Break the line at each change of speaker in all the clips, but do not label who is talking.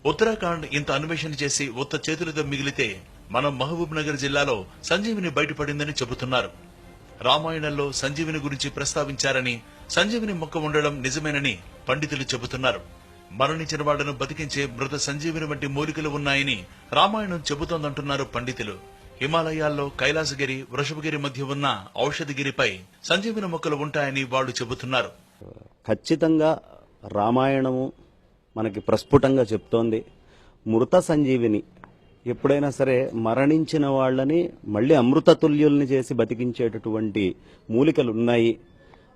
ఉత్తరాఖండ్ ఇంత అన్వేషణ చేసి ఉత్త చేతులతో మిగిలితే మనం మహబూబ్ నగర్ జిల్లాలో సంజీవిని బయటపడిందని చెబుతున్నారు. రామాయణంలో సంజీవిని గురించి ప్రస్తావించారని, సంజీవిని మొక్క ఉండడం నిజమేనని పండితులు చెబుతున్నారు. మరణించిన వాళ్లను బతికించే మృత సంజీవిని వంటి మూలికలు ఉన్నాయని రామాయణం చెబుతోందంటున్నారు పండితులు. హిమాలయాల్లో కైలాసగిరి, వృషభగిరి మధ్య ఉన్న ఔషధగిరిపై సంజీవిని మొక్కలు ఉంటాయని వాళ్లు చెబుతున్నారు.
ఖచ్చితంగా రామాయణము మనకి ప్రస్ఫుటంగా చెప్తోంది. మృత సంజీవిని ఎప్పుడైనా సరే మరణించిన వాళ్ళని మళ్ళీ అమృతతుల్యుల్ని చేసి బతికించేటటువంటి మూలికలు ఉన్నాయి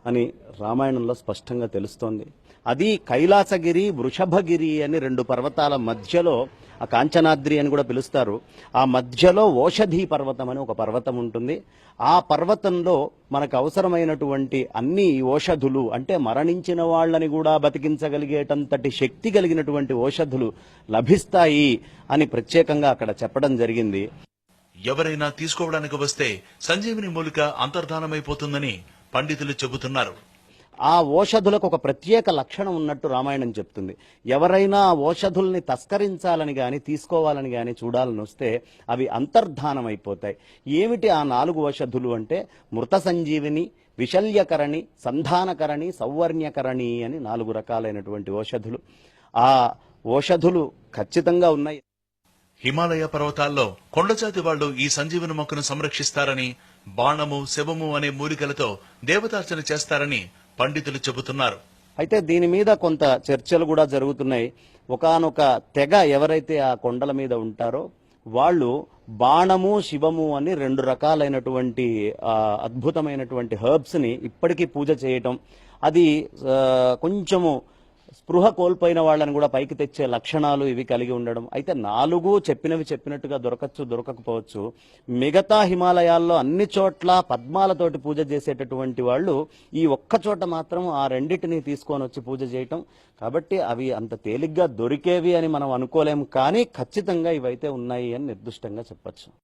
అని రామాయణంలో స్పష్టంగా తెలుస్తోంది. అది కైలాసగిరి, వృషభగిరి అని రెండు పర్వతాల మధ్యలో, ఆ కాంచనాద్రి అని కూడా పిలుస్తారు, ఆ మధ్యలో ఓషధి పర్వతం అని ఒక పర్వతం ఉంటుంది. ఆ పర్వతంలో మనకు అవసరమైనటువంటి అన్ని ఓషధులు, అంటే మరణించిన వాళ్ళని కూడా బతికించగలిగేటంతటి శక్తి కలిగినటువంటి ఓషధులు లభిస్తాయి అని ప్రత్యేకంగా అక్కడ చెప్పడం జరిగింది.
ఎవరైనా తీసుకోవడానికి వస్తే సంజీవిని మూలిక అంతర్ధానమైపోతుందని పండితులు చెబుతున్నారు.
ఆ ఓషధులకు ఒక ప్రత్యేక లక్షణం ఉన్నట్టు రామాయణం చెప్తుంది. ఎవరైనా ఓషధుల్ని తస్కరించాలని గాని, తీసుకోవాలని గాని చూడాలని వస్తే అవి అంతర్ధానమైపోతాయి. ఏమిటి ఆ 4 ఓషధులు అంటే మృత సంజీవిని, విశల్యకరణి, సంధానకరణి, సౌవర్ణ్యకరణి అని 4 రకాలైనటువంటి ఓషధులు. ఆ ఓషధులు ఖచ్చితంగా ఉన్నాయి.
హిమాలయ పర్వతాల్లో కొండజాతి వాళ్లు ఈ సంజీవని మొక్కను సంరక్షిస్తారని, బాణము, శవము అనే మూలికలతో దేవతార్చన చేస్తారని పండితులు చెబుతున్నారు.
అయితే దీని మీద కొంత చర్చలు కూడా జరుగుతున్నాయి. ఒకానొక తెగ ఎవరైతే ఆ కొండల మీద ఉంటారో వాళ్ళు బాణము, శివము అని 2 రకాలైనటువంటి అద్భుతమైనటువంటి హెర్బ్స్ ని ఇప్పటికీ పూజ చేయటం, అది కొంచెము స్పృహ కోల్పోయిన వాళ్ళని కూడా పైకి తెచ్చే లక్షణాలు ఇవి కలిగి ఉండడం. అయితే 4 చెప్పినట్టుగా దొరకచ్చు, దొరకకపోవచ్చు. మిగతా హిమాలయాల్లో అన్ని చోట్ల పద్మాలతోటి పూజ చేసేటటువంటి వాళ్ళు ఈ ఒక్క చోట మాత్రం ఆ రెండింటిని తీసుకొని వచ్చి పూజ చేయటం. కాబట్టి అవి అంత తేలిగ్గా దొరికేవి అని మనం అనుకోలేము, కానీ ఖచ్చితంగా ఇవైతే ఉన్నాయి అని నిర్దిష్టంగా చెప్పచ్చు.